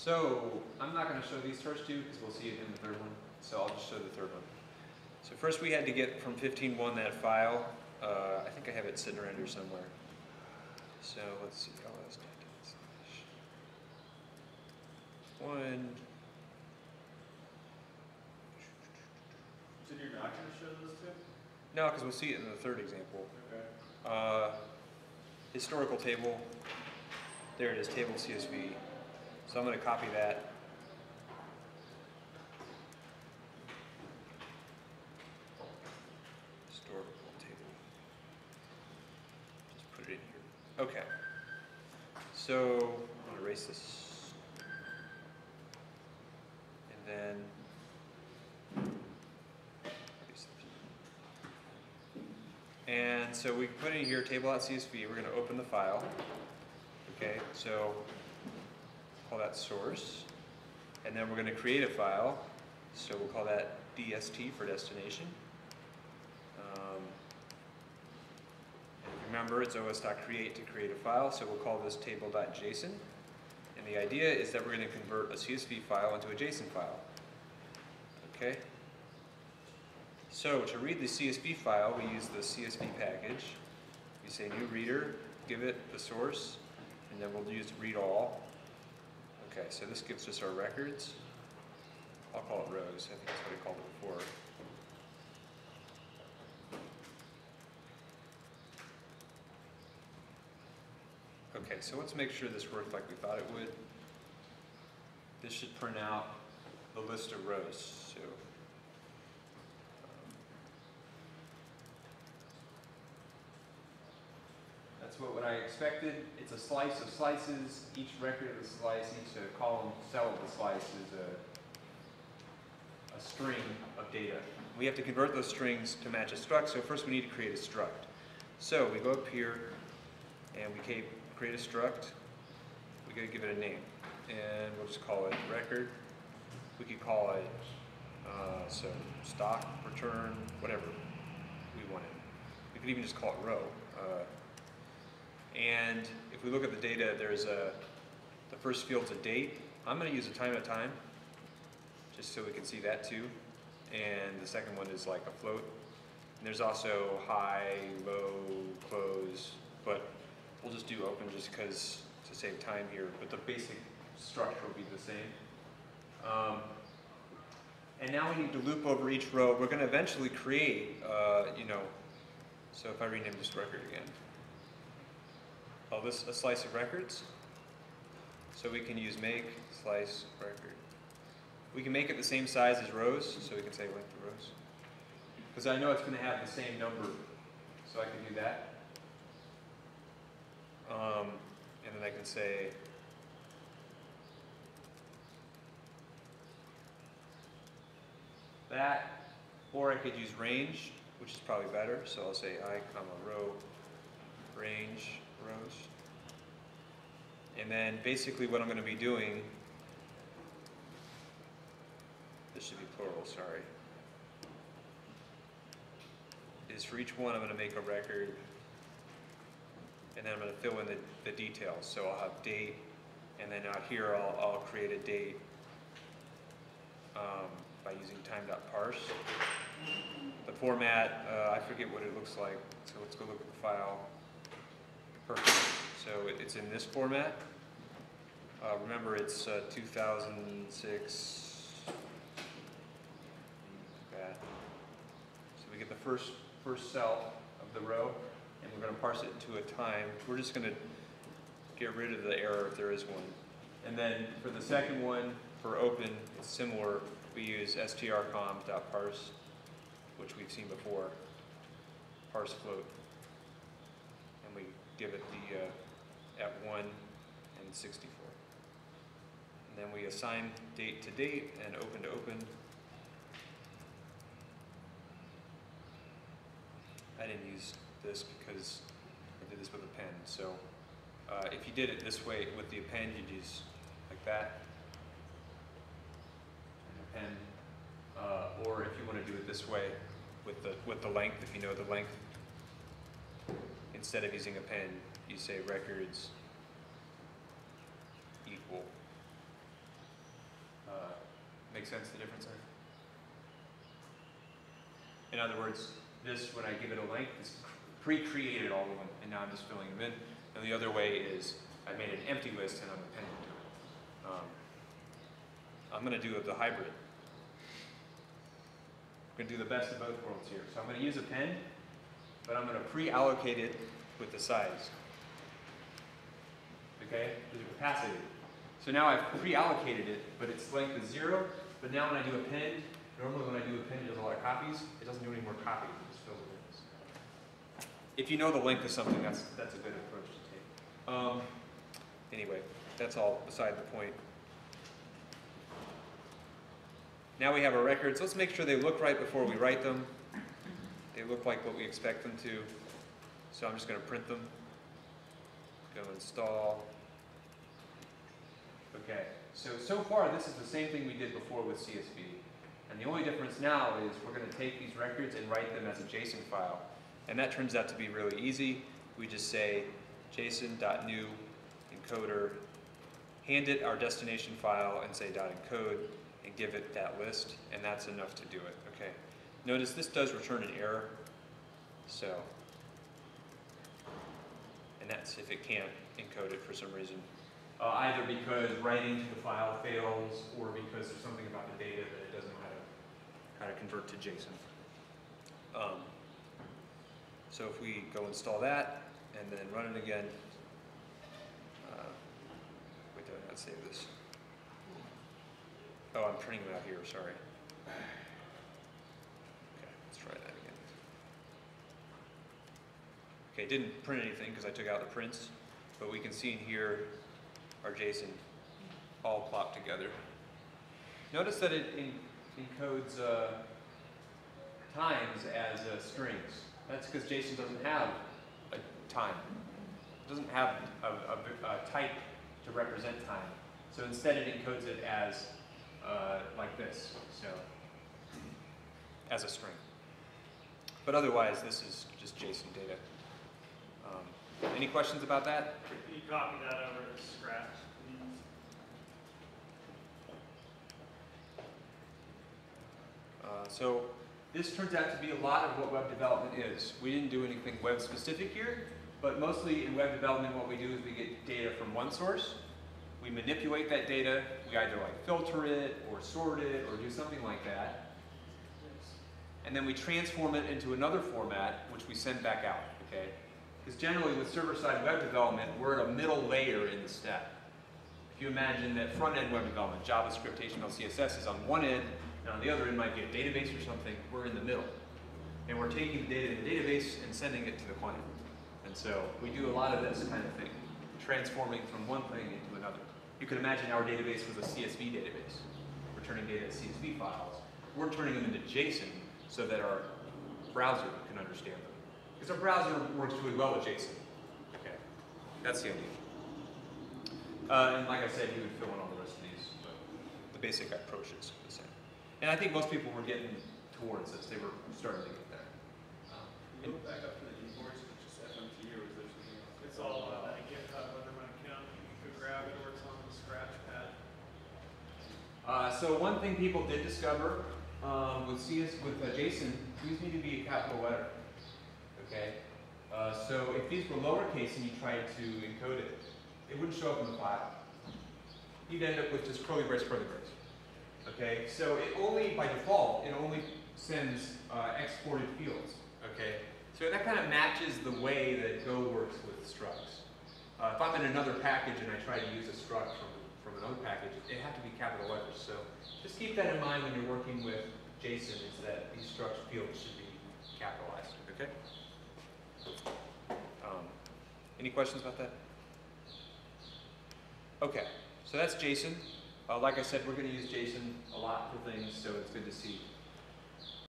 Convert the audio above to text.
So I'm not going to show these first two because we'll see it in the third one. So I'll just show the third one. So first we had to get from 15.1 that file. I think I have it sitting around here somewhere. So let's see. ls.1. So you're not going to show those two? No, because we'll see it in the third example. Okay. Historical table. There it is, table CSV. So I'm going to copy that. Historical table. Just put it in here. Okay. So I'm going to erase this. And then and so we put in here table.csv. We're going to open the file. Okay, so call that source. And then we're going to create a file. So we'll call that DST for destination. And remember, it's os.create to create a file. So we'll call this table.json. And the idea is that we're going to convert a CSV file into a JSON file. Okay. So to read the CSV file, we use the CSV package. We say new reader, give it the source, and then we'll use read all. Okay, so this gives us our records. I'll call it rows. I think that's what I called it before. Okay, so let's make sure this worked like we thought it would. This should print out the list of rows. So. That's what I expected. It's a slice of slices. Each record of the slice, each column cell of the slice is a string of data. We have to convert those strings to match a struct, so first we need to create a struct. So we go up here and we create a struct. We gotta give it a name. And we'll just call it record. We could call it so stock, return, whatever we wanted. We could even just call it row. And if we look at the data, there's the first field's a date. I'm going to use a time at time, just so we can see that too. And the second one is like a float. And there's also high, low, close, but we'll just do open just because to save time here. But the basic structure will be the same. And now we need to loop over each row. We're going to eventually create, so if I rename this record again. Call this a slice of records. So we can use make slice record. We can make it the same size as rows, so we can say length of rows. Because I know it's going to have the same number, so I can do that. And then I can say that, or I could use range, which is probably better. So I'll say I, row, range, rows. And then basically what I'm going to be doing, this should be plural, sorry, is for each one I'm going to make a record, and then I'm going to fill in the details. So I'll have date, and then out here I'll create a date by using time.parse. The format, I forget what it looks like, so let's go look at the file. Perfect. So it's in this format. Remember, it's 2006. That. So we get the first cell of the row, and we're going to parse it into a time. We're just going to get rid of the error if there is one. And then for the second one, for open, it's similar. We use strcom.parse, which we've seen before. Parse float. And we give it the at 1 and 64. And then we assign date to date and open to open. I didn't use this because I did this with a pen. So if you did it this way with the append, you'd use like that. And a pen. Or if you want to do it this way with the length, if you know the length, instead of using a pen, you say records equal make sense, the difference there? In other words, this, when I give it a length, is pre-created all of them, and now I'm just filling them in. And the other way is I made an empty list and I'm appending to it. I'm going to do the hybrid. I'm going to do the best of both worlds here. So I'm going to use append, but I'm going to pre-allocate it with the size. Okay? There's a capacity. So now I've pre-allocated it, but its length is 0. But now when I do append, normally when I do append, it does a lot of copies. It doesn't do any more copies. It just fills it in. If you know the length of something, that's a good approach to take. Anyway, that's all beside the point. Now we have our records. Let's make sure they look right before we write them. They look like what we expect them to. So I'm just going to print them. Go install. Okay, so far this is the same thing we did before with CSV. And the only difference now is we're going to take these records and write them as a JSON file. And that turns out to be really easy. We just say json.new encoder, hand it our destination file and say .encode and give it that list, and that's enough to do it. Okay. Notice this does return an error. So, and that's if it can't encode it for some reason. Either because writing to the file fails or because there's something about the data that it doesn't know how to convert to JSON. So if we go install that and then run it again, wait, did I not save this? Oh, I'm printing them out here, sorry. Okay, let's try that again. Okay, it didn't print anything because I took out the prints, but we can see in here our JSON all plopped together. Notice that it encodes times as strings. That's because JSON doesn't have a time. It doesn't have a type to represent time. So instead it encodes it as like this, so as a string. But otherwise, this is just JSON data. Any questions about that? Can you copy that over to Scratch? So this turns out to be a lot of what web development is. We didn't do anything web specific here, but mostly in web development what we do is we get data from one source. We manipulate that data. We either like filter it or sort it or do something like that. And then we transform it into another format, which we send back out, okay? Because generally with server-side web development, we're at a middle layer in the stack. If you imagine that front-end web development, JavaScript, HTML, CSS is on one end, and on the other end might be a database or something, we're in the middle. And we're taking the data in the database and sending it to the client. And so we do a lot of this kind of thing, transforming from one thing into another. You could imagine our database was a CSV database, returning data as CSV files. We're turning them into JSON so that our browser can understand them. Because our browser works really well with JSON. Okay, that's the idea. And like I said, you would fill in all the rest of these, but the basic approach is the same. And I think most people were getting towards this. They were starting to get there. Can you look back up to the imports, it's just FMT, or is there something else? It's all that GitHub Underrun account. You could grab it, or it's on the Scratch pad. So one thing people did discover with JSON, these need to be a capital letter. Okay. So if these were lowercase and you tried to encode it, it wouldn't show up in the file. You'd end up with just curly brace, curly brace. Okay. So it only, by default, it only sends exported fields. Okay. So that kind of matches the way that Go works with structs. If I'm in another package and I try to use a struct from another package, they have to be capital letters. So just keep that in mind when you're working with JSON, is that these struct fields should be capitalized. Okay. Any questions about that? Okay, so that's JSON. Like I said, we're going to use JSON a lot for things, so it's good to see